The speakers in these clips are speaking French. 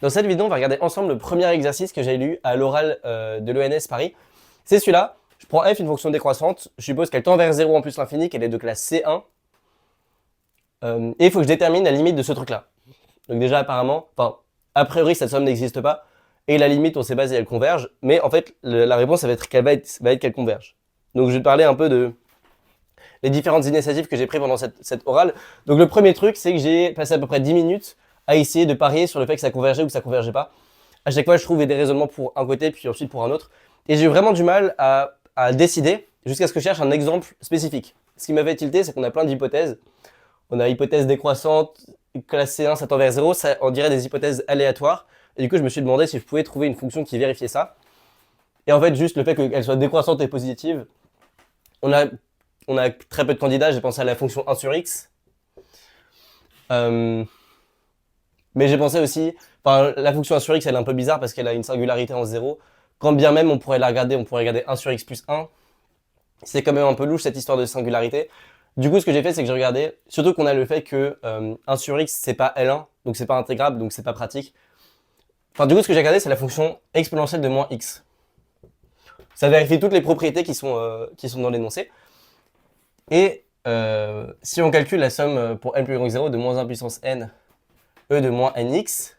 Dans cette vidéo, on va regarder ensemble le premier exercice que j'ai lu à l'oral de l'ENS Paris. C'est celui-là. Je prends f, une fonction décroissante. Je suppose qu'elle tend vers 0 en plus l'infini, qu'elle est de classe C1. Et il faut que je détermine la limite de ce truc-là. Donc déjà, apparemment, a priori, cette somme n'existe pas. Et la limite, on sait pas si elle converge. Mais en fait, la réponse, ça va être qu'elle converge. Donc je vais te parler un peu de les différentes initiatives que j'ai prises pendant cette orale. Donc le premier truc, c'est que j'ai passé à peu près 10 minutes à essayer de parier sur le fait que ça convergeait ou que ça convergeait pas. À chaque fois, je trouvais des raisonnements pour un côté, puis ensuite pour un autre. Et j'ai eu vraiment du mal à décider jusqu'à ce que je cherche un exemple spécifique. Ce qui m'avait tilté, c'est qu'on a plein d'hypothèses. On a hypothèse décroissante, classe C1, ça tend vers 0, ça, on dirait des hypothèses aléatoires. Et du coup, je me suis demandé si je pouvais trouver une fonction qui vérifiait ça. Et en fait, juste le fait qu'elle soit décroissante et positive, on a très peu de candidats. J'ai pensé à la fonction 1 sur x. Mais j'ai pensé aussi, la fonction 1 sur x, elle est un peu bizarre parce qu'elle a une singularité en 0. Quand bien même on pourrait regarder 1 sur x plus 1. C'est quand même un peu louche cette histoire de singularité. Du coup, ce que j'ai fait, c'est que j'ai regardé, surtout qu'on a le fait que 1 sur x, c'est pas L1, donc c'est pas intégrable, donc c'est pas pratique. Du coup, ce que j'ai regardé, c'est la fonction exponentielle de moins x. Ça vérifie toutes les propriétés qui sont dans l'énoncé. Et si on calcule la somme pour n plus grand que 0 de moins 1 puissance n, e de moins nx,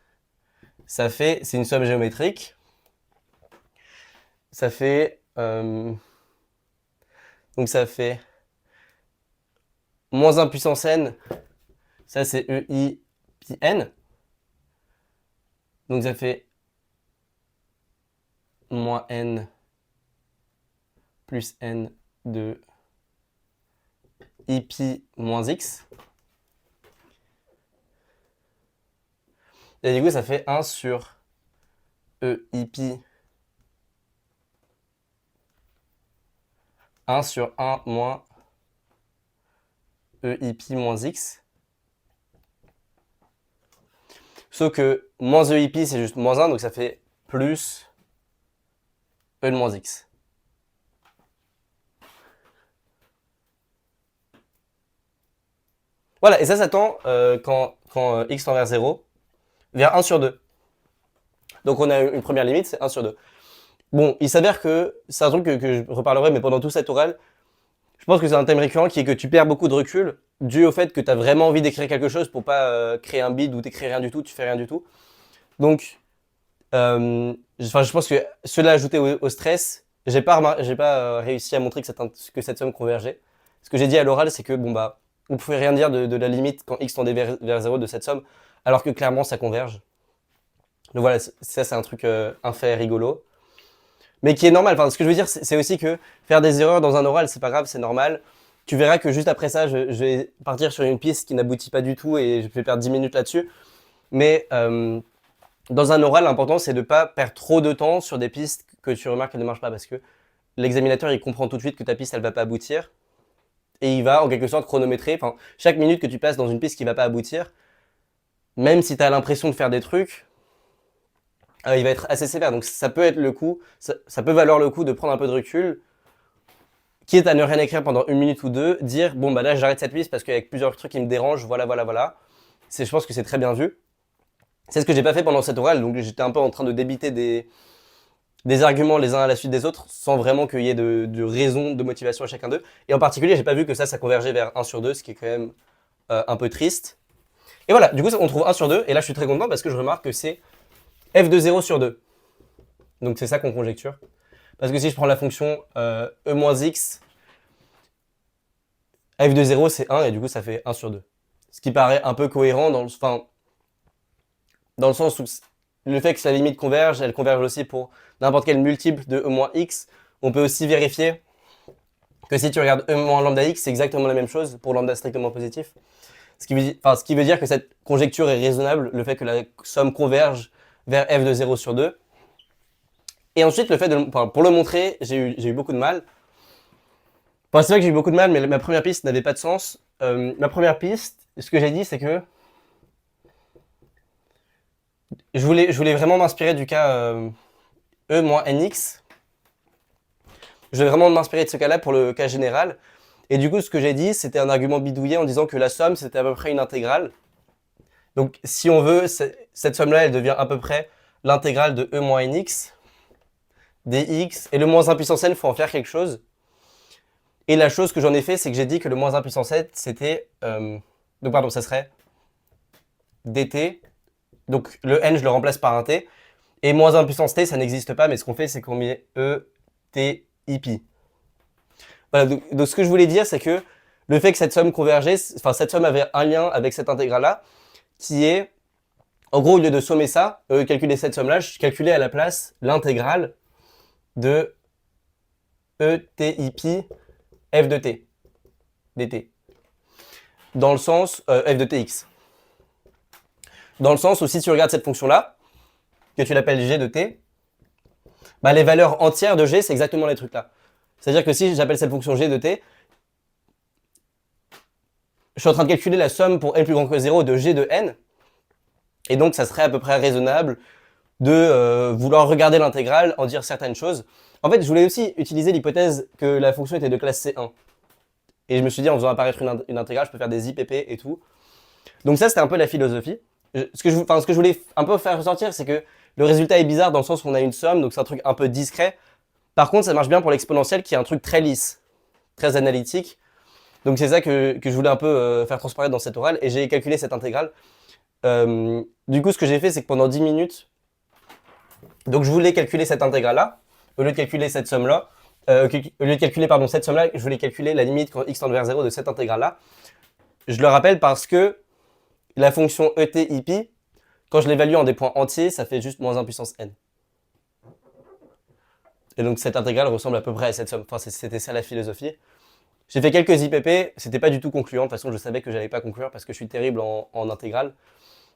c'est une somme géométrique. Ça fait moins 1 puissance n, ça c'est ei pi n. Donc ça fait moins n plus n de i pi moins x. Et du coup, ça fait 1 sur ei pi 1 sur 1 moins ei pi moins x. Sauf que moins ei pi, c'est juste moins 1, donc ça fait plus e de moins x. Voilà, et ça tend, quand x tend vers 0, vers 1 sur 2. Donc on a une première limite, c'est 1 sur 2. Bon, il s'avère que c'est un truc que je reparlerai, mais pendant tout cet oral, je pense que c'est un thème récurrent qui est que tu perds beaucoup de recul, dû au fait que tu as vraiment envie d'écrire quelque chose pour pas créer un bid ou t'écris rien du tout, tu fais rien du tout. Donc, je pense que cela ajouté au stress, j'ai pas réussi à montrer que cette somme convergeait. Ce que j'ai dit à l'oral, c'est que on pouvait rien dire de la limite quand x tendait vers 0 de cette somme, alors que clairement ça converge. Donc voilà, ça c'est un truc, un fait rigolo. Mais qui est normal. Ce que je veux dire, c'est aussi que faire des erreurs dans un oral, c'est pas grave, c'est normal. Tu verras que juste après ça, je vais partir sur une piste qui n'aboutit pas du tout et je vais perdre 10 minutes là-dessus. Mais dans un oral, l'important, c'est de pas perdre trop de temps sur des pistes que tu remarques qu'elles ne marchent pas, parce que l'examinateur, il comprend tout de suite que ta piste, elle va pas aboutir. Et il va, en quelque sorte, chronométrer. Chaque minute que tu passes dans une piste qui va pas aboutir, même si tu as l'impression de faire des trucs, il va être assez sévère. Donc ça peut être le coup, ça peut valoir le coup de prendre un peu de recul, quitte à ne rien écrire pendant une minute ou deux, dire bon là j'arrête cette piste parce qu'avec plusieurs trucs qui me dérangent, voilà. Je pense que c'est très bien vu. C'est ce que j'ai pas fait pendant cette orale, donc j'étais un peu en train de débiter des arguments les uns à la suite des autres, sans vraiment qu'il y ait de raison, de motivation à chacun d'eux. Et en particulier, j'ai pas vu que ça convergeait vers 1 sur 2, ce qui est quand même un peu triste. Et voilà, du coup on trouve 1 sur 2, et là je suis très content parce que je remarque que c'est f de 0 sur 2. Donc c'est ça qu'on conjecture. Parce que si je prends la fonction e moins x, f de 0 c'est 1 et du coup ça fait 1 sur 2. Ce qui paraît un peu cohérent dans le sens où le fait que sa limite converge, elle converge aussi pour n'importe quel multiple de e moins x. On peut aussi vérifier que si tu regardes e moins lambda x, c'est exactement la même chose pour lambda strictement positif. Ce qui veut dire que cette conjecture est raisonnable, le fait que la somme converge vers f de 0 sur 2. Et ensuite, pour le montrer, j'ai eu beaucoup de mal. C'est vrai que j'ai eu beaucoup de mal, mais ma première piste n'avait pas de sens. Ma première piste, ce que j'ai dit, c'est que je voulais vraiment m'inspirer du cas e moins nx. Je voulais vraiment m'inspirer de ce cas-là pour le cas général. Et du coup, ce que j'ai dit, c'était un argument bidouillé en disant que la somme, c'était à peu près une intégrale. Donc, si on veut, cette somme-là, elle devient à peu près l'intégrale de e moins nx dx. Et le moins 1 puissance n, il faut en faire quelque chose. Et la chose que j'en ai fait, c'est que j'ai dit que le moins 1 puissance n, c'était... donc pardon, ça serait dt. Donc le n, je le remplace par un t. Et moins 1 puissance t, ça n'existe pas, mais ce qu'on fait, c'est qu'on met e, t, i, pi. Voilà, donc ce que je voulais dire, c'est que le fait que cette somme convergeait, enfin cette somme avait un lien avec cette intégrale-là, qui est, en gros, au lieu de sommer ça, calculer cette somme-là, je calculais à la place l'intégrale de e, t, i, pi, f de t, dt. Dans le sens, f de tx. Dans le sens où si tu regardes cette fonction-là, que tu l'appelles g de t, bah les valeurs entières de g, c'est exactement les trucs là. C'est-à-dire que si j'appelle cette fonction g de t, je suis en train de calculer la somme pour n plus grand que 0 de g de n, et donc ça serait à peu près raisonnable de vouloir regarder l'intégrale, en dire certaines choses. En fait, je voulais aussi utiliser l'hypothèse que la fonction était de classe C1. Et je me suis dit, en faisant apparaître une intégrale, je peux faire des IPP et tout. Donc ça, c'était un peu la philosophie. Ce que je voulais un peu faire ressortir, c'est que le résultat est bizarre dans le sens où on a une somme, donc c'est un truc un peu discret. Par contre, ça marche bien pour l'exponentielle, qui est un truc très lisse, très analytique. Donc c'est ça que je voulais un peu faire transparaître dans cette orale, et j'ai calculé cette intégrale. Du coup, ce que j'ai fait, c'est que pendant 10 minutes, donc je voulais calculer cette intégrale-là, au lieu de calculer cette somme-là, au lieu de calculer cette somme-là, je voulais calculer la limite quand x tend vers 0 de cette intégrale-là. Je le rappelle parce que la fonction ETIP, quand je l'évalue en des points entiers, ça fait juste moins 1 puissance n. Et donc cette intégrale ressemble à peu près à cette somme. Enfin, c'était ça la philosophie. J'ai fait quelques IPP, c'était pas du tout concluant. De toute façon, je savais que j'allais pas conclure parce que je suis terrible en intégrale.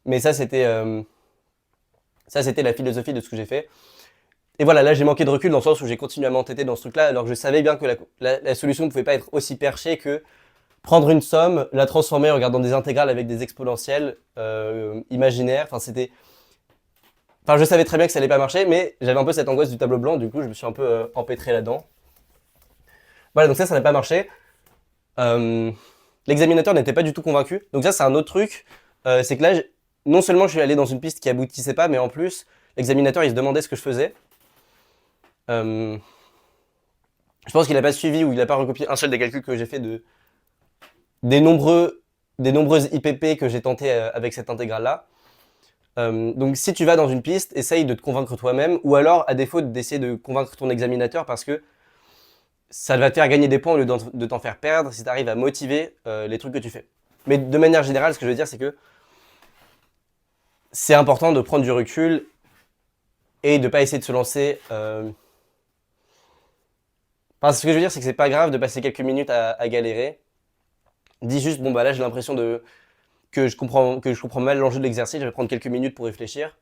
Mais ça, c'était la philosophie de ce que j'ai fait. Et voilà, là, j'ai manqué de recul dans le sens où j'ai continué à m'entêter dans ce truc-là, alors que je savais bien que la solution ne pouvait pas être aussi perchée que prendre une somme, la transformer en regardant des intégrales avec des exponentielles imaginaires. Enfin, je savais très bien que ça allait pas marcher, mais j'avais un peu cette angoisse du tableau blanc, du coup, je me suis un peu empêtré là-dedans. Voilà, donc ça n'a pas marché. L'examinateur n'était pas du tout convaincu. Donc ça, c'est un autre truc. C'est que là, non seulement je suis allé dans une piste qui aboutissait pas, mais en plus, l'examinateur, il se demandait ce que je faisais. Je pense qu'il n'a pas suivi ou il n'a pas recopié un seul des calculs que j'ai fait des nombreuses IPP que j'ai tenté avec cette intégrale-là. Donc si tu vas dans une piste, essaye de te convaincre toi-même, ou alors à défaut d'essayer de convaincre ton examinateur, parce que ça va te faire gagner des points au lieu de t'en faire perdre si tu arrives à motiver les trucs que tu fais. Mais de manière générale, ce que je veux dire, c'est que c'est important de prendre du recul et de ne pas essayer de se lancer. Enfin, ce que je veux dire, c'est que c'est pas grave de passer quelques minutes à galérer. Dis juste, bon bah là j'ai l'impression que je comprends mal l'enjeu de l'exercice, je vais prendre quelques minutes pour réfléchir.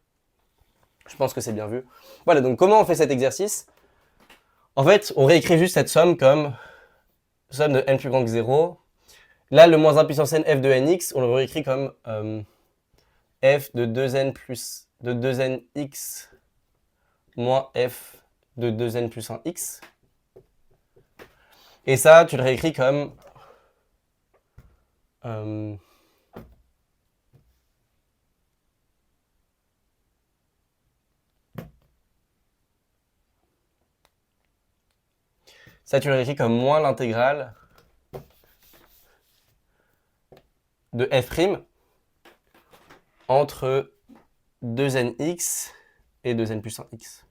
Je pense que c'est bien vu. Voilà, donc comment on fait cet exercice? En fait, on réécrit juste cette somme comme somme de n plus grand que 0. Là, le moins 1 puissance n f de nx, on le réécrit comme f de 2nx moins f de 2n plus 1x. Et ça, tu le réécris comme ça, tu le réécris comme moins l'intégrale de f' entre 2nx et 2n plus 1x.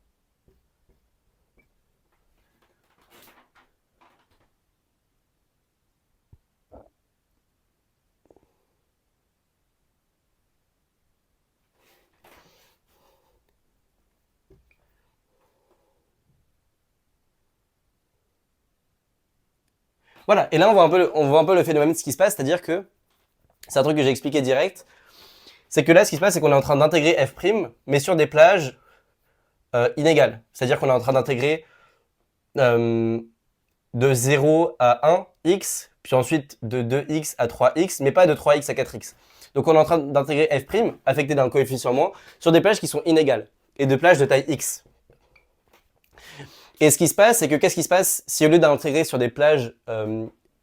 Voilà, et là on voit un peu le phénomène de ce qui se passe, c'est-à-dire que, c'est un truc que j'ai expliqué direct, c'est que là ce qui se passe c'est qu'on est en train d'intégrer f', mais sur des plages inégales. C'est-à-dire qu'on est en train d'intégrer de 0 à 1, x, puis ensuite de 2x à 3x, mais pas de 3x à 4x. Donc on est en train d'intégrer f', affecté d'un coefficient moins, sur des plages qui sont inégales, et de plages de taille x. Et ce qui se passe, c'est que qu'est-ce qui se passe si au lieu d'intégrer sur des plages,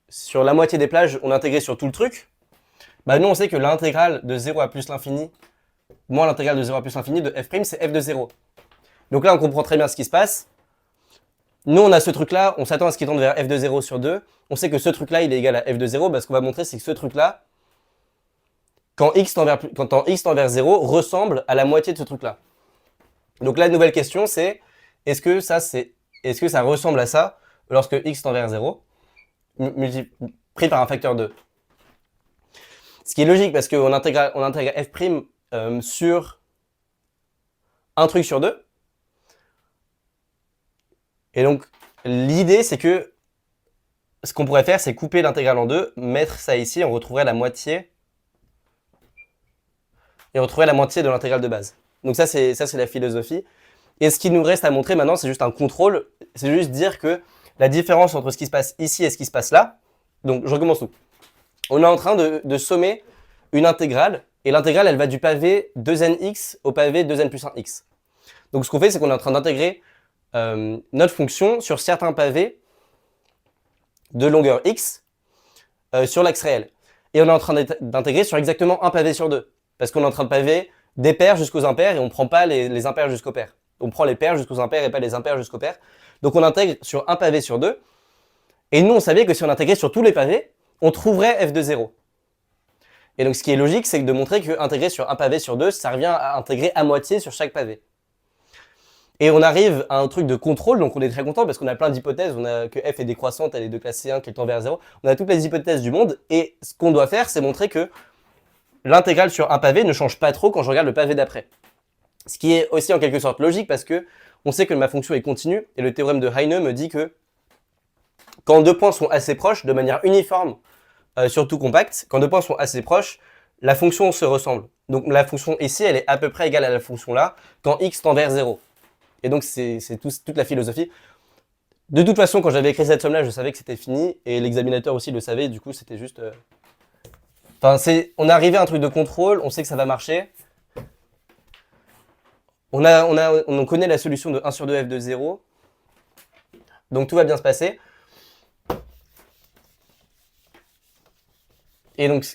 sur la moitié des plages, on intégrait sur tout le truc? Bah nous on sait que l'intégrale de 0 à plus l'infini moins l'intégrale de 0 à plus l'infini de f', c'est f de 0. Donc là, on comprend très bien ce qui se passe. Nous, on a ce truc-là, on s'attend à ce qu'il tende vers f de 0 sur 2. On sait que ce truc-là, il est égal à f de 0. Ce qu'on va montrer, c'est que ce truc-là, quand x tend vers 0, ressemble à la moitié de ce truc-là. Donc la nouvelle question, c'est est-ce que ça ressemble à ça lorsque x tend vers 0, pris par un facteur 2. Ce qui est logique, parce qu'on intègre f' sur un truc sur 2. Et donc, l'idée, c'est que ce qu'on pourrait faire, c'est couper l'intégrale en deux, mettre ça ici, on retrouverait la moitié. Et on retrouverait la moitié de l'intégrale de base. Donc ça, c'est la philosophie. Et ce qui nous reste à montrer maintenant, c'est juste un contrôle. C'est juste dire que la différence entre ce qui se passe ici et ce qui se passe là. Donc, je recommence tout. On est en train de sommer une intégrale. Et l'intégrale, elle va du pavé 2nx au pavé 2n plus 1x. Donc, ce qu'on fait, c'est qu'on est en train d'intégrer notre fonction sur certains pavés de longueur x sur l'axe réel. Et on est en train d'intégrer sur exactement un pavé sur deux. Parce qu'on est en train de paver des pairs jusqu'aux impairs et on ne prend pas les impairs jusqu'aux pairs. On prend les pairs jusqu'aux impairs et pas les impairs jusqu'aux pairs. Donc on intègre sur un pavé sur deux. Et nous, on savait que si on intégrait sur tous les pavés, on trouverait f de 0. Et donc ce qui est logique, c'est de montrer que intégrer sur un pavé sur deux, ça revient à intégrer à moitié sur chaque pavé. Et on arrive à un truc de contrôle, donc on est très content parce qu'on a plein d'hypothèses. On a que f est décroissante, elle est de classe C1, qu'elle tend vers 0. On a toutes les hypothèses du monde. Et ce qu'on doit faire, c'est montrer que l'intégrale sur un pavé ne change pas trop quand je regarde le pavé d'après. Ce qui est aussi en quelque sorte logique parce que on sait que ma fonction est continue et le théorème de Heine me dit que quand deux points sont assez proches, de manière uniforme, surtout compacte, quand deux points sont assez proches, la fonction se ressemble. Donc la fonction ici, elle est à peu près égale à la fonction là quand x tend vers 0. Et donc c'est toute la philosophie. De toute façon, quand j'avais écrit cette somme-là, je savais que c'était fini et l'examinateur aussi le savait, du coup c'était juste... Enfin, on est arrivé à un truc de contrôle, on sait que ça va marcher. On connaît la solution de 1 sur 2 f de 0. Donc tout va bien se passer. Et donc,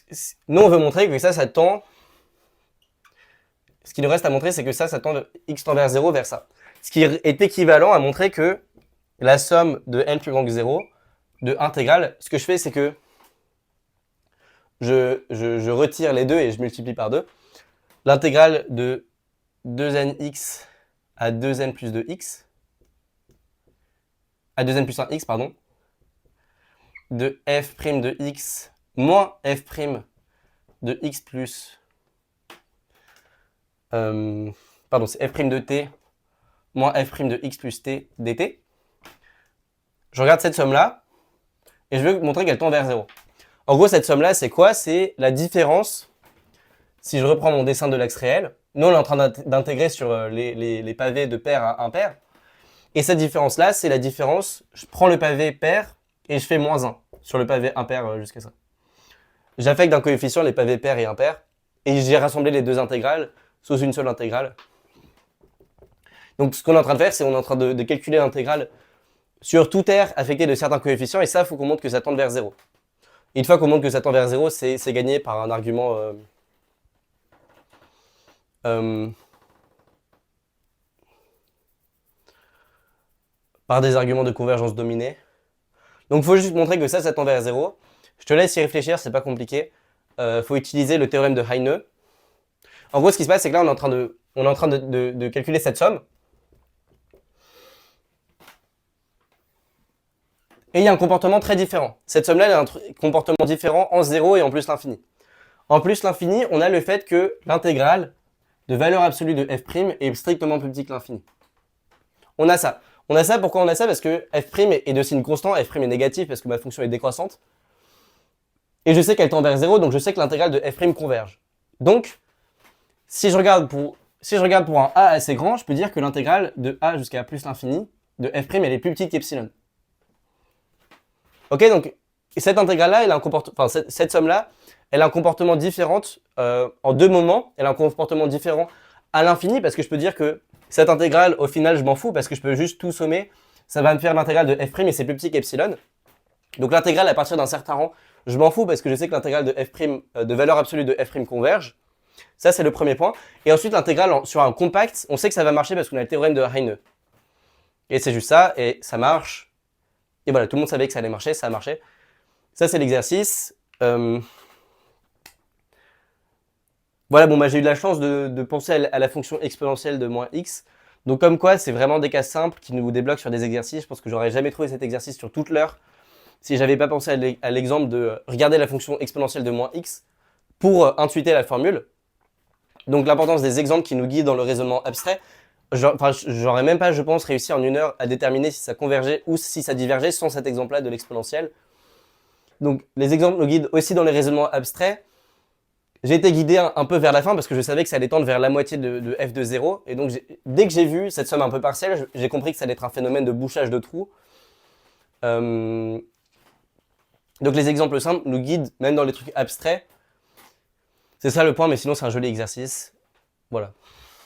nous, on veut montrer que ça tend... Ce qui nous reste à montrer, c'est que ça tend x tend vers 0 vers ça. Ce qui est équivalent à montrer que la somme de n plus grand que 0 de intégrale, ce que je fais, c'est que je retire les deux et je multiplie par 2. L'intégrale de 2nx à 2n plus 2x, à 2n plus 1x, pardon, de f' de x moins f' de x plus... pardon, c'est f' de t moins f' de x plus t dt. Je regarde cette somme-là et je veux montrer qu'elle tend vers 0. En gros, cette somme-là, c'est quoi? C'est la différence, si je reprends mon dessin de l'axe réel, nous, on est en train d'intégrer sur les pavés de pair à impair. Et cette différence-là, c'est la différence, je prends le pavé pair et je fais moins 1 sur le pavé impair jusqu'à ça. J'affecte d'un coefficient les pavés pairs et impairs et j'ai rassemblé les deux intégrales sous une seule intégrale. Donc ce qu'on est en train de faire, c'est qu'on est en train de calculer l'intégrale sur tout R affecté de certains coefficients et ça, il faut qu'on montre que ça tende vers 0. Et une fois qu'on montre que ça tend vers 0, c'est gagné par un argument... par des arguments de convergence dominée. Donc il faut juste montrer que ça tend vers 0. Je te laisse y réfléchir, c'est pas compliqué. Faut utiliser le théorème de Heine. En gros, ce qui se passe, c'est que là, on est en train de calculer cette somme. Et il y a un comportement très différent. Cette somme-là, elle a un comportement différent en 0 et en plus l'infini. En plus l'infini, on a le fait que l'intégrale de valeur absolue de f' est strictement plus petit que l'infini. On a ça. On a ça, pourquoi on a ça? Parce que f' est de signe constant, f' est négatif parce que ma fonction est décroissante. Et je sais qu'elle tend vers 0, donc je sais que l'intégrale de f' converge. Donc, si je regarde pour un a assez grand, je peux dire que l'intégrale de a jusqu'à plus l'infini de f', elle est plus petite qu'epsilon. Ok, donc cette intégrale-là, elle a un comportement, enfin cette somme-là, elle a un comportement différent en deux moments. Elle a un comportement différent à l'infini parce que je peux dire que cette intégrale, au final, je m'en fous parce que je peux juste tout sommer. Ça va me faire l'intégrale de f' et c'est plus petit qu'epsilon. Donc l'intégrale à partir d'un certain rang, je m'en fous parce que je sais que l'intégrale de f', de valeur absolue de f' converge. Ça, c'est le premier point. Et ensuite, l'intégrale sur un compact, on sait que ça va marcher parce qu'on a le théorème de Heine. Et c'est juste ça, et ça marche. Et voilà, tout le monde savait que ça allait marcher, ça a marché. Ça, c'est l'exercice. Voilà, bon, bah, j'ai eu de la chance de penser à la fonction exponentielle de moins x. Donc comme quoi, c'est vraiment des cas simples qui nous débloquent sur des exercices. Je pense que j'aurais jamais trouvé cet exercice sur toute l'heure si j'avais pas pensé à l'exemple de regarder la fonction exponentielle de moins x pour intuiter la formule. Donc l'importance des exemples qui nous guident dans le raisonnement abstrait. J'aurais même pas, je pense, réussi en 1 heure à déterminer si ça convergeait ou si ça divergeait sans cet exemple-là de l'exponentielle. Donc les exemples nous guident aussi dans les raisonnements abstraits. J'ai été guidé un peu vers la fin parce que je savais que ça allait tendre vers la moitié de f de 0. Et donc dès que j'ai vu cette somme un peu partielle, j'ai compris que ça allait être un phénomène de bouchage de trous. Donc les exemples simples nous guident même dans les trucs abstraits. C'est ça le point, mais sinon c'est un joli exercice. Voilà.